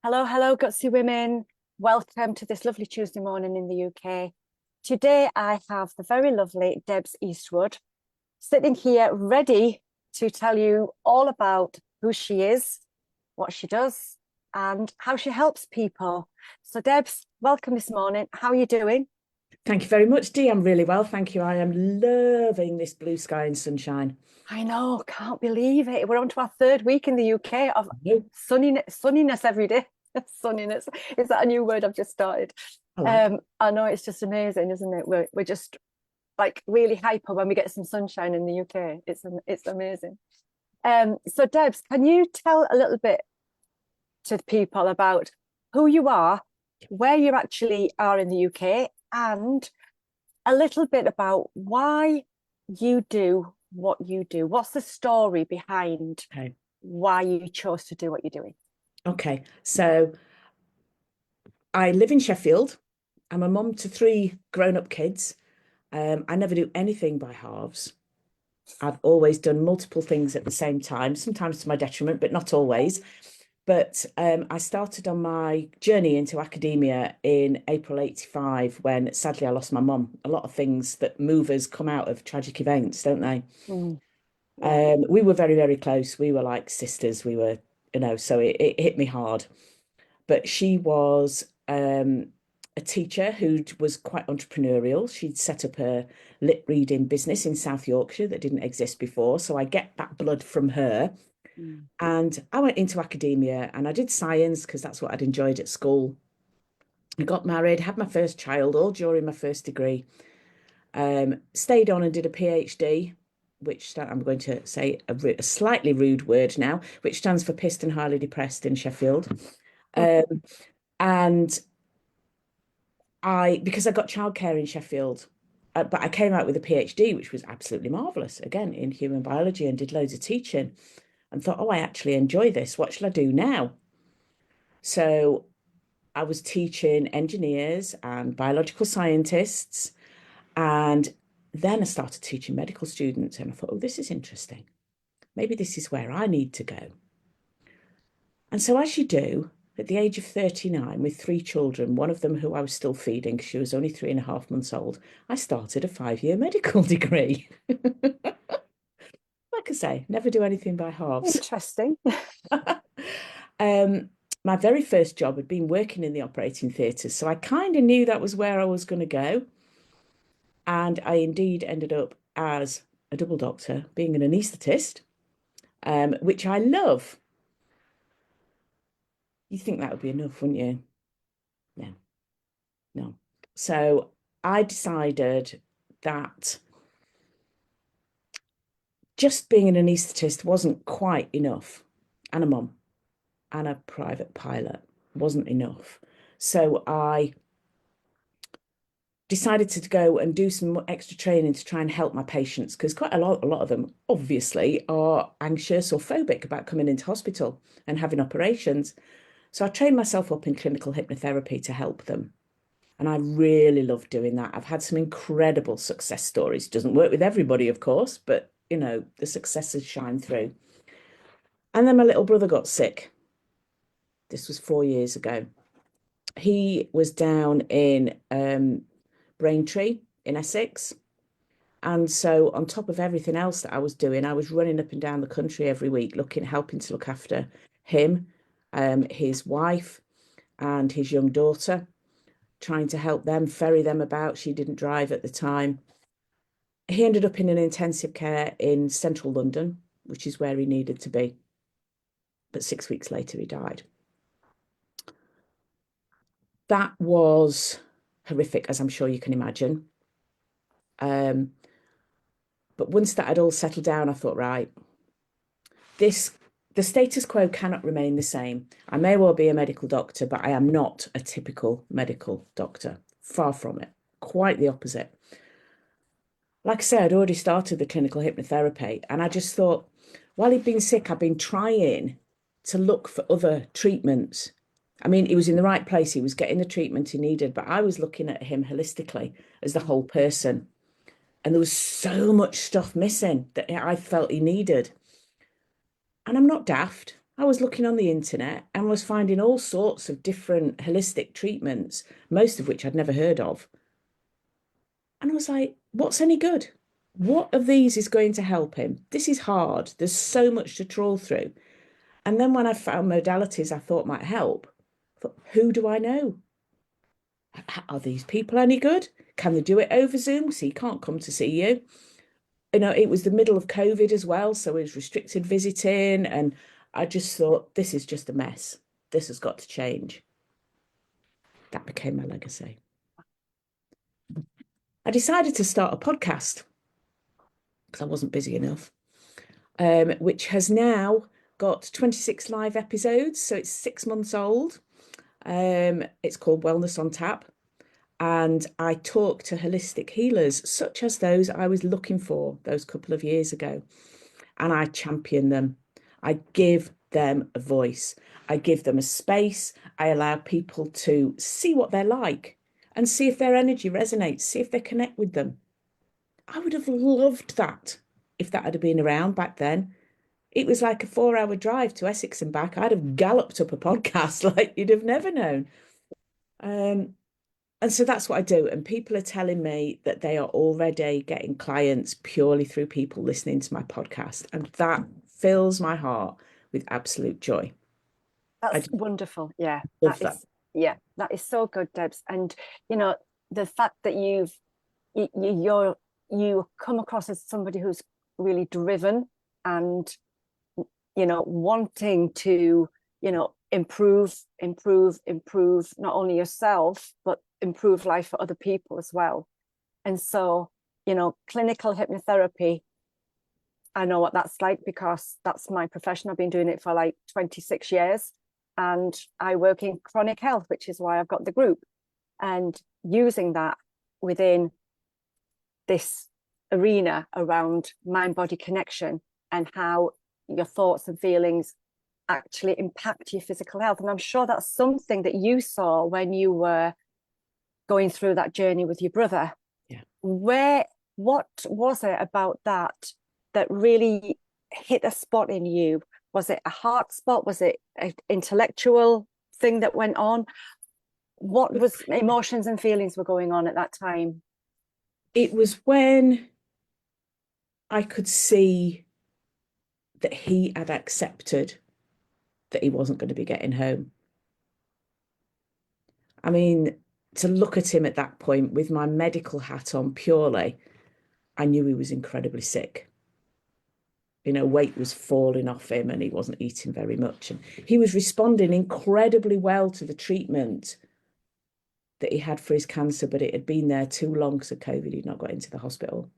Hello, hello, Gutsy Women. Welcome to this lovely Tuesday morning in the UK. Today I have the very lovely Debs Eastwood sitting here ready to tell you all about who she is, what she does, and how she helps people. So, Debs, welcome this morning. How are you doing? Thank you very much, Dee. I'm really well, thank you. I am loving this blue sky and sunshine. I know, can't believe it. We're on to our third week in the UK of No, sunniness every day. Sunniness. Is that a new word I've just started? I like. I know it's just amazing, isn't it? We're just like really hyper when we get some sunshine in the UK. It's amazing. So Debs, can you tell a little bit to the people about who you are, where you actually are in the UK, and a little bit about why you do what you do? What's the story behind Okay. why you chose to do what you're doing? Okay. So I live in Sheffield. I'm a mum to three grown-up kids. I never do anything by halves. I've always done multiple things at the same time, sometimes to my detriment, but not always. But I started on my journey into academia in April 85 when sadly I lost my mum. A lot of things that move us come out of tragic events, don't they? Mm, yeah. We were very, very close. We were like sisters. We were, so it hit me hard. But she was a teacher who was quite entrepreneurial. She'd set up a lit reading business in South Yorkshire that didn't exist before. So I get that blood from her. Mm. And I went into academia and I did science because that's what I'd enjoyed at school. I got married, had my first child, all during my first degree. Stayed on and did a PhD, which I'm going to say a slightly rude word now, which stands for pissed and highly depressed in Sheffield. Um, and because I got childcare in Sheffield, but I came out with a PhD, which was absolutely marvelous, again, in human biology and did loads of teaching and thought, oh, I actually enjoy this. What shall I do now? So I was teaching engineers and biological scientists. And then I started teaching medical students, and I thought, oh, this is interesting. Maybe this is where I need to go. And so, as you do, at the age of 39, with three children, one of them who I was still feeding because she was only 3.5 months old, I started a 5-year medical degree. Like I say, never do anything by halves. Interesting. um, my very first job had been working in the operating theatre, so I kind of knew that was where I was going to go. And I indeed ended up as a double doctor, being an anaesthetist, which I love. You think that would be enough, wouldn't you? No, no. So I decided that just being an anaesthetist wasn't quite enough, and a mum and a private pilot wasn't enough. So I decided to go and do some extra training to try and help my patients because quite a lot of them obviously are anxious or phobic about coming into hospital and having operations. So I trained myself up in clinical hypnotherapy to help them. And I really love doing that. I've had some incredible success stories. Doesn't work with everybody, of course, but the successes shine through. And then my little brother got sick. This was 4 years ago. He was down in Braintree in Essex. And so, on top of everything else that I was doing, I was running up and down the country every week, helping to look after him, his wife, and his young daughter, trying to help them, ferry them about. She didn't drive at the time. He ended up in an intensive care in central London, which is where he needed to be. But 6 weeks later, he died. That was horrific, as I'm sure you can imagine. Um, but once that had all settled down, I thought, right, this the status quo cannot remain the same. I may well be a medical doctor, but I am not a typical medical doctor. Far from it. Quite the opposite. Like I said, I'd already started the clinical hypnotherapy, and I just thought, while he'd been sick, I'd been trying to look for other treatments. I mean, he was in the right place, he was getting the treatment he needed, but I was looking at him holistically as the whole person. And there was so much stuff missing that I felt he needed. And I'm not daft. I was looking on the internet and was finding all sorts of different holistic treatments, most of which I'd never heard of. And I was like, what's any good? What of these is going to help him? This is hard. There's so much to trawl through. And then when I found modalities I thought might help, I thought, who do I know? Are these people any good? Can they do it over Zoom so he can't come to see you? You know, it was the middle of COVID as well, so it was restricted visiting. And I just thought, this is just a mess. This has got to change. That became my legacy. I decided to start a podcast because I wasn't busy enough, which has now got 26 live episodes. So it's 6 months old. It's called Wellness on Tap. And I talk to holistic healers, such as those I was looking for those couple of years ago. And I champion them. I give them a voice. I give them a space. I allow people to see what they're like and see if their energy resonates, see if they connect with them. I would have loved that if that had been around back then. It was like a 4-hour drive to Essex and back. I'd have galloped up a podcast like you'd have never known. And so that's what I do. And people are telling me that they are already getting clients purely through people listening to my podcast. And that fills my heart with absolute joy. That's wonderful. Yeah, Love that is, yeah, that is so good, Debs. And you know, the fact that you come across as somebody who's really driven and wanting to improve not only yourself but improve life for other people as well. And so clinical hypnotherapy, I know what that's like because that's my profession. I've been doing it for like 26 years and I work in chronic health, which is why I've got the group, and using that within this arena around mind-body connection and how your thoughts and feelings actually impact your physical health. And I'm sure that's something that you saw when you were going through that journey with your brother. Yeah. What was it about that really hit a spot in you? Was it a heart spot? Was it an intellectual thing that went on? What was emotions and feelings were going on at that time? It was when I could see that he had accepted that he wasn't going to be getting home. I mean, to look at him at that point with my medical hat on purely, I knew he was incredibly sick. Weight was falling off him and he wasn't eating very much. And he was responding incredibly well to the treatment that he had for his cancer, but it had been there too long because of COVID. He'd not got into the hospital.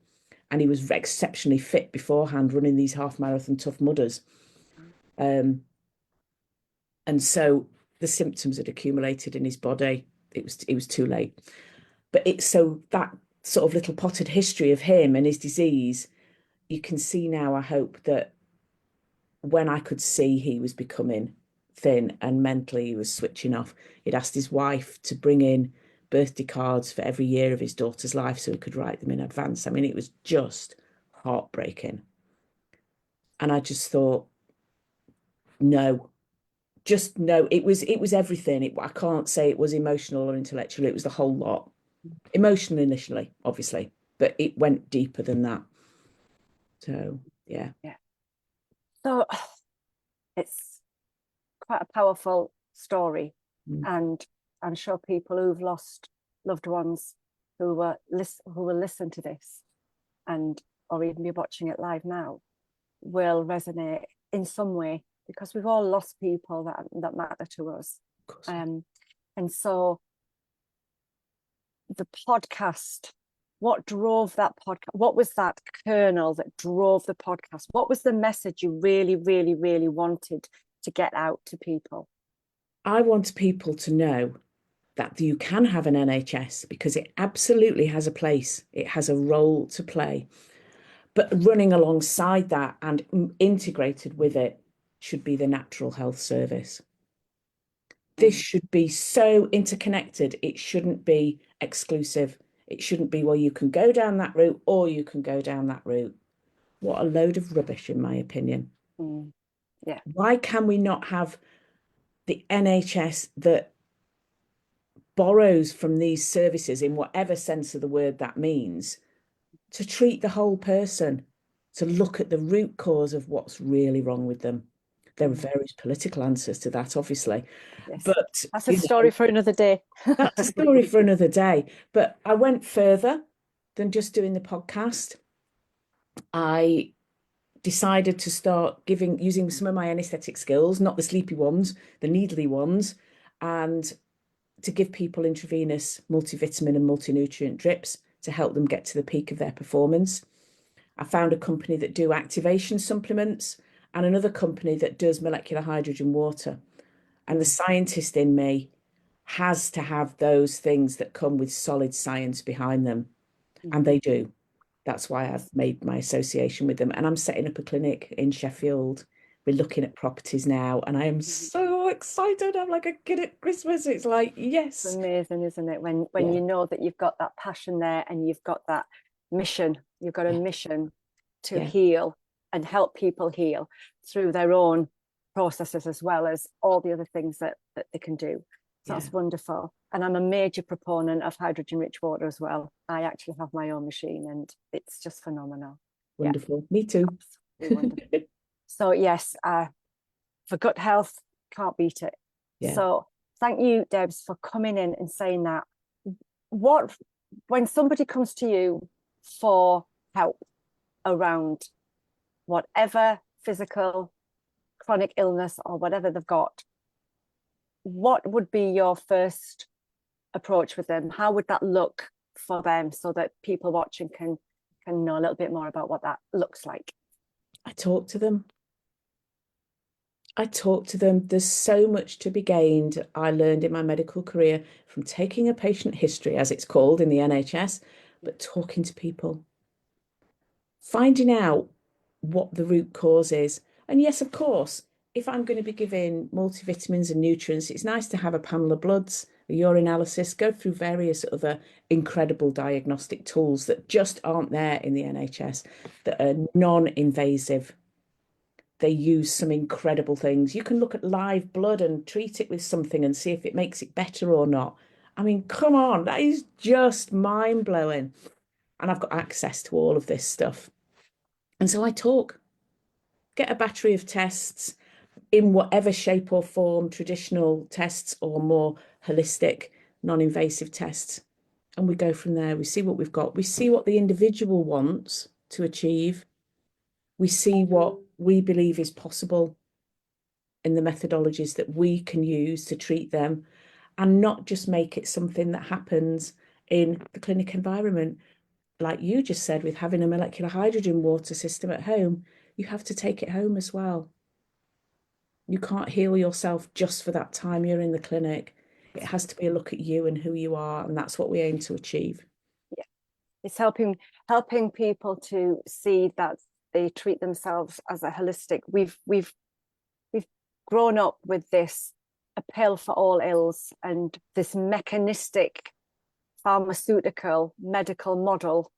And he was exceptionally fit beforehand, running these half marathon Tough Mudders. And so the symptoms had accumulated in his body. It was too late. But so that sort of little potted history of him and his disease, you can see now, I hope, that when I could see he was becoming thin and mentally he was switching off, he'd asked his wife to bring in birthday cards for every year of his daughter's life so he could write them in advance. I mean, it was just heartbreaking. And I just thought, no, just no. It was everything. I can't say it was emotional or intellectual. It was the whole lot. Emotional initially, obviously, but it went deeper than that. So, yeah. So it's quite a powerful story. And I'm sure people who've lost loved ones who will listen to this or even be watching it live now will resonate in some way, because we've all lost people that matter to us. And so the podcast, what drove that podcast? What was that kernel that drove the podcast? What was the message you really, really, really wanted to get out to people? I want people to know that you can have an NHS because it absolutely has a place. It has a role to play. But running alongside that and integrated with it should be the natural health service. This should be so interconnected. It shouldn't be exclusive. It shouldn't be, well, you can go down that route or you can go down that route. What a load of rubbish, in my opinion. Yeah. Why can we not have the NHS that borrows from these services, in whatever sense of the word that means, to treat the whole person, to look at the root cause of what's really wrong with them? There are various political answers to that, obviously, Yes. but That's a story for another day. that's a story for another day. But I went further than just doing the podcast. I decided to start using some of my anaesthetic skills, not the sleepy ones, the needly ones, and to give people intravenous multivitamin and multi-nutrient drips to help them get to the peak of their performance. I found a company that do activation supplements and another company that does molecular hydrogen water. And the scientist in me has to have those things that come with solid science behind them. And they do. That's why I've made my association with them. And I'm setting up a clinic in Sheffield. We're looking at properties now, and I am so excited. I'm like a kid at Christmas. It's like, yes. It's amazing, isn't it? When Yeah. you know that you've got that passion there and you've got that mission, you've got a mission to heal and help people heal through their own processes, as well as all the other things that they can do. So that's wonderful. And I'm a major proponent of hydrogen rich water as well. I actually have my own machine and it's just phenomenal. Wonderful. Me too. Absolutely wonderful. So yes, for gut health, can't beat it. Yeah. So thank you, Debs, for coming in and saying that. When somebody comes to you for help around whatever physical, chronic illness or whatever they've got, what would be your first approach with them? How would that look for them so that people watching can know a little bit more about what that looks like? I talk to them. There's so much to be gained. I learned in my medical career from taking a patient history, as it's called in the NHS, but talking to people, finding out what the root cause is. And yes, of course, if I'm going to be giving multivitamins and nutrients, it's nice to have a panel of bloods, a urinalysis, go through various other incredible diagnostic tools that just aren't there in the NHS, that are non-invasive. They use some incredible things. You can look at live blood and treat it with something and see if it makes it better or not. I mean, come on, that is just mind-blowing. And I've got access to all of this stuff. And so I get a battery of tests in whatever shape or form, traditional tests or more holistic, non-invasive tests. And we go from there. We see what we've got. We see what the individual wants to achieve. We see what we believe is possible in the methodologies that we can use to treat them, and not just make it something that happens in the clinic environment. Like you just said, with having a molecular hydrogen water system at home, you have to take it home as well. You can't heal yourself just for that time you're in the clinic. It has to be a look at you and who you are, and that's what we aim to achieve. Yeah, it's helping people to see that they treat themselves as a holistic. We've grown up with this a pill for all ills and this mechanistic pharmaceutical medical model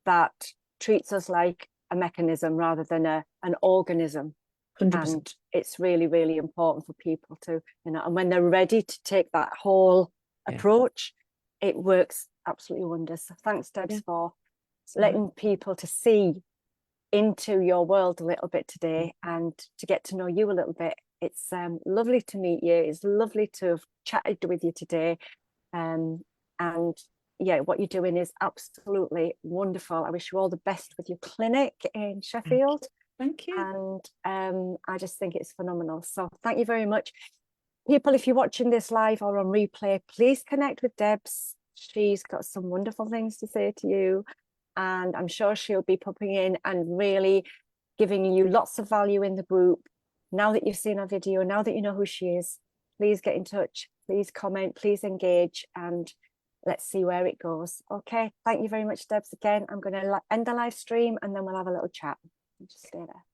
that treats us like a mechanism rather than an organism. 100%. And it's really, really important for people to, and when they're ready to take that whole approach, it works absolutely wonders. So thanks, Debs, for letting people to see into your world a little bit today and to get to know you a little bit. It's lovely to meet you. It's lovely to have chatted with you today. And yeah, what you're doing is absolutely wonderful. I wish you all the best with your clinic in Sheffield. Thank you. And I just think it's phenomenal. So thank you very much. People, if you're watching this live or on replay, please connect with Debs. She's got some wonderful things to say to you. And I'm sure she'll be popping in and really giving you lots of value in the group. Now that you've seen our video, now that you know who she is, please get in touch, please comment, please engage, and let's see where it goes. Okay, thank you very much, Debs. Again, I'm going to end the live stream and then we'll have a little chat. Just stay there.